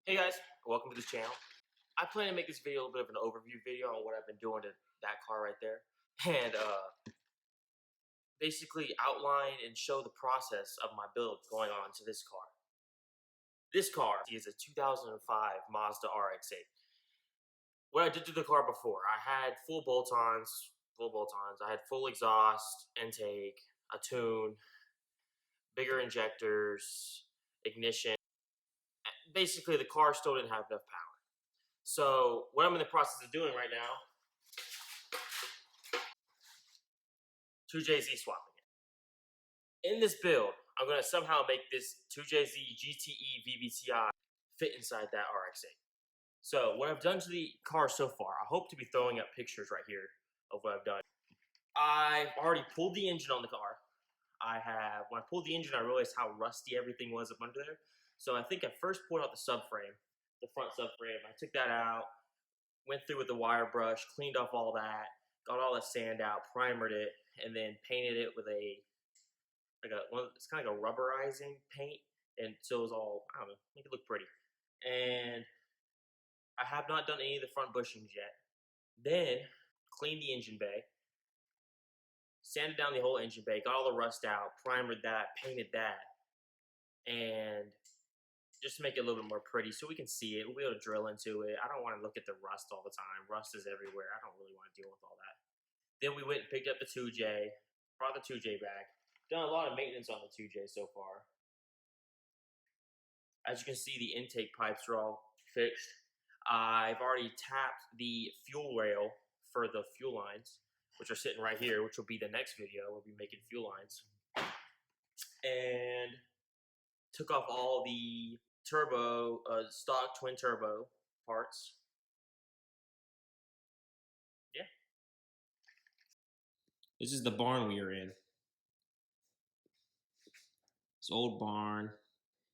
Hey guys, welcome to this channel. I plan to make this video a little bit of an overview video on what I've been doing to that car right there. And basically outline and show the process of my build going on to this car. This car is a 2005 Mazda RX-8. What I did to the car before, I had full bolt-ons. I had full exhaust, intake, a tune, bigger injectors, ignition. Basically, the car still didn't have enough power. So what I'm in the process of doing right now, 2JZ swapping it. In this build, I'm going to somehow make this 2JZ GTE VVTi fit inside that RX-8. So what I've done to the car so far, I hope to be throwing up pictures right here of what I've done. I've already pulled the engine on the car. When I pulled the engine, I realized how rusty everything was up under there. So I think I first pulled out the subframe, the front subframe. I took that out, went through with the wire brush, cleaned off all that, got all the sand out, primered it, and then painted it with it's kind of like a rubberizing paint, and so it was all, I don't know, make it look pretty. And I have not done any of the front bushings yet. Then cleaned the engine bay, sanded down the whole engine bay, got all the rust out, primered that, painted that, and just to make it a little bit more pretty so we can see it. We'll be able to drill into it. I don't want to look at the rust all the time. Rust is everywhere. I don't really want to deal with all that. Then we went and picked up the 2J, brought the 2J back. Done a lot of maintenance on the 2J so far. As you can see, the intake pipes are all fixed. I've already tapped the fuel rail for the fuel lines, which are sitting right here, which will be the next video. We'll be making fuel lines. And took off all the stock twin turbo parts. Yeah. This is the barn we are in. This old barn.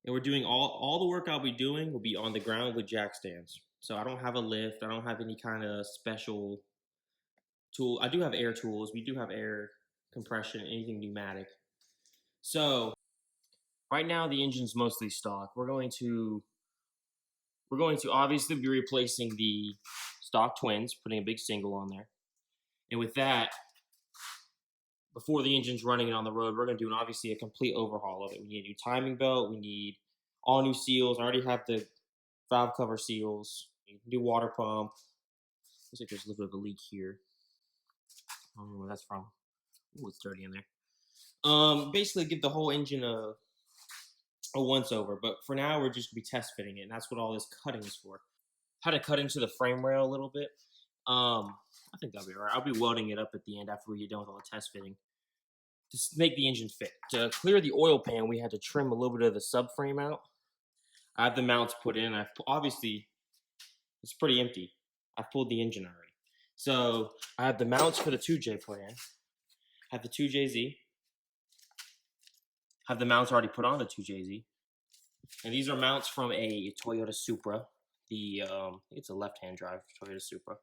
And we're doing all the work I'll be doing will be on the ground with jack stands. So I don't have a lift. I don't have any kind of special tool. I do have air tools. We do have air compression, anything pneumatic. So right now the engine's mostly stock. We're going to obviously be replacing the stock twins, putting a big single on there. And with that, before the engine's running on the road, we're going to do obviously a complete overhaul of it. We need a new timing belt. We need all new seals. I already have the valve cover seals. New water pump. Looks like there's a little bit of a leak here. I don't know where that's from. Ooh, it's dirty in there. Basically give the whole engine a once over. But for now, we're just going to be test fitting it. And that's what all this cutting is for. Had to cut into the frame rail a little bit. I think that'll be all right. I'll be welding it up at the end after we get done with all the test fitting to make the engine fit. To clear the oil pan, we had to trim a little bit of the subframe out. I have the mounts put in. Obviously, it's pretty empty. I've pulled the engine already. So I have the mounts for the 2J put in. I have the 2JZ. I have the mounts already put on the 2JZ. And these are mounts from a Toyota Supra. It's a left-hand drive Toyota Supra.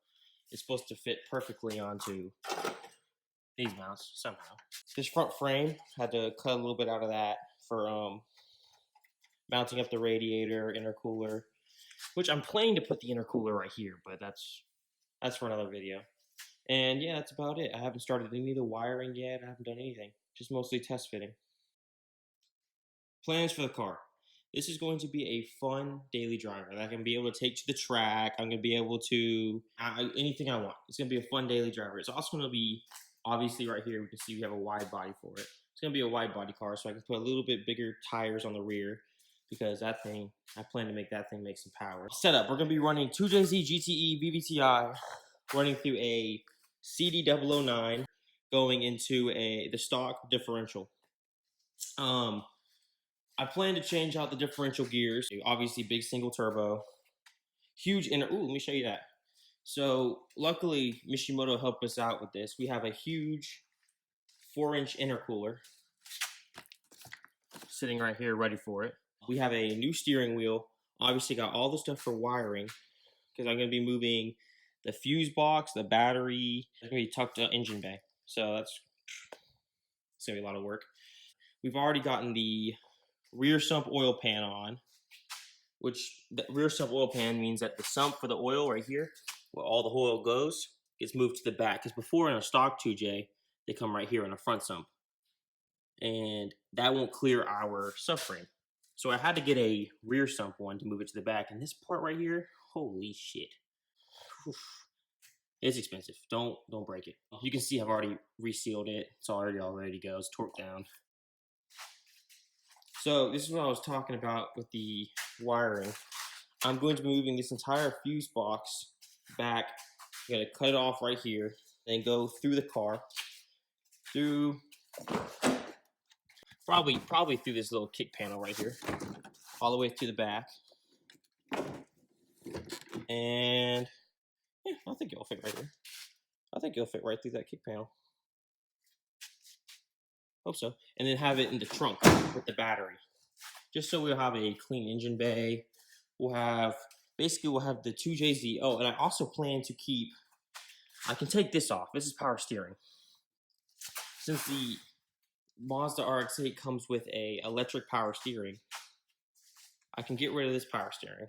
It's supposed to fit perfectly onto these mounts somehow. This front frame, had to cut a little bit out of that for mounting up the radiator, intercooler, which I'm planning to put the intercooler right here, but that's for another video. And yeah, that's about it. I haven't started any of the wiring yet. I haven't done anything. Just mostly test fitting. Plans for the car. This is going to be a fun daily driver that I can be able to take to the track. I'm going to be able to, anything I want. It's going to be a fun daily driver. It's also going to be, obviously right here, we can see we have a wide body for it. It's going to be a wide body car, so I can put a little bit bigger tires on the rear because I plan to make that thing make some power. Setup, we're going to be running 2JZ GTE VVTi, running through a CD009, going into the stock differential. I plan to change out the differential gears. Obviously, big single turbo. Huge let me show you that. So, luckily, Mishimoto helped us out with this. We have a huge 4-inch intercooler sitting right here ready for it. We have a new steering wheel. Obviously, got all the stuff for wiring because I'm going to be moving the fuse box, the battery. It's going to be tucked to engine bay. So, it's going to be a lot of work. We've already gotten the rear sump oil pan on, which the rear sump oil pan means that the sump for the oil right here, where all the oil goes, gets moved to the back. Because before in a stock 2J, they come right here in a front sump. And that won't clear our subframe. So I had to get a rear sump one to move it to the back. And this part right here, holy shit. Oof. It's expensive. Don't break it. You can see I've already resealed it. It's already all ready to go. It's torqued down. So this is what I was talking about with the wiring. I'm going to be moving this entire fuse box back. I'm going to cut it off right here and go through the car, through probably through this little kick panel right here, all the way to the back. And yeah, I think it'll fit right here. I think it'll fit right through that kick panel. Hope so. And then have it in the trunk with the battery. Just so we'll have a clean engine bay. We'll have the 2JZ. Oh, and I also plan to keep, I can take this off. This is power steering. Since the Mazda RX-8 comes with a electric power steering, I can get rid of this power steering.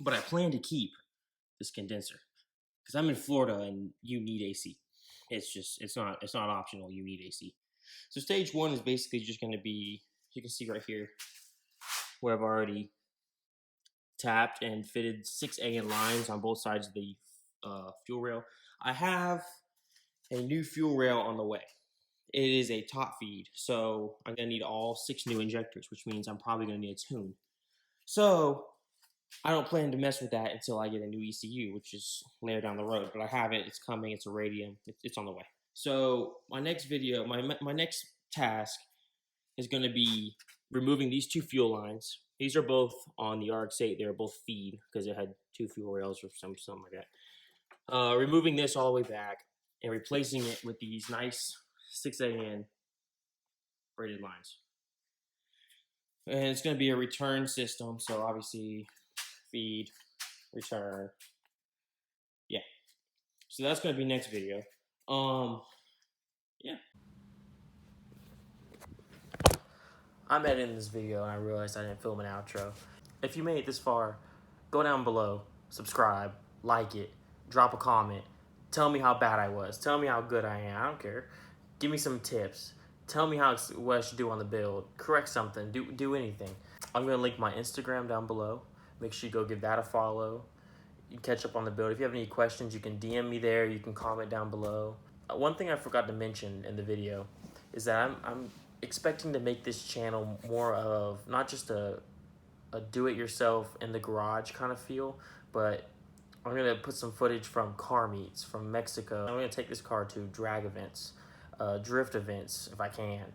But I plan to keep this condenser. Because I'm in Florida and you need AC. It's not optional, you need AC. So stage one is basically just going to be, you can see right here, where I've already tapped and fitted 6 AN lines on both sides of the fuel rail. I have a new fuel rail on the way. It is a top feed, so I'm going to need all 6 new injectors, which means I'm probably going to need a tune. So I don't plan to mess with that until I get a new ECU, which is later down the road. But I have it. It's coming. It's a radium. It's on the way. So my next video, my next task is going to be removing these 2 fuel lines. These are both on the RX-8. They're both feed because it had 2 fuel rails or something like that. Removing this all the way back and replacing it with these nice 6 AN braided lines. And it's going to be a return system. So obviously feed, return. Yeah. So that's going to be next video. Yeah. I'm editing this video and I realized I didn't film an outro. If you made it this far, go down below, subscribe, like it, drop a comment, tell me how bad I was, tell me how good I am, I don't care. Give me some tips, tell me what I should do on the build, correct something, do anything. I'm gonna link my Instagram down below, make sure you go give that a follow. You can catch up on the build. If you have any questions, you can DM me there, you can comment down below. One thing I forgot to mention in the video is that I'm expecting to make this channel more of not just a do-it-yourself in the garage kind of feel, but I'm gonna put some footage from car meets from Mexico. I'm gonna take this car to drag events, drift events if I can,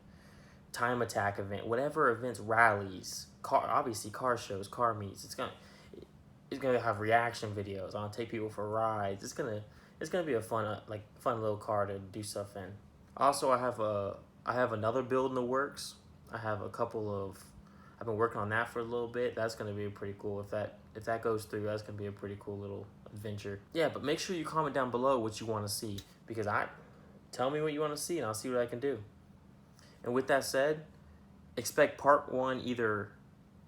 time attack event, whatever events, rallies, obviously car shows, car meets. It's gonna have reaction videos. I'm gonna take people for rides. It's gonna be a fun little car to do stuff in. Also, I have another build in the works. I've been working on that for a little bit. That's gonna be pretty cool. If that goes through, that's gonna be a pretty cool little adventure. Yeah, but make sure you comment down below what you want to see, because tell me what you want to see and I'll see what I can do. And with that said, expect part 1 either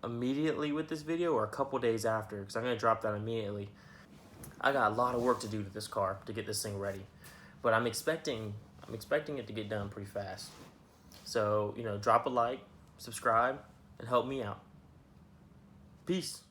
immediately with this video or a couple days after, because I'm gonna drop that immediately. I got a lot of work to do to this car to get this thing ready, but I'm expecting it to get done pretty fast. So, drop a like, subscribe, and help me out. Peace.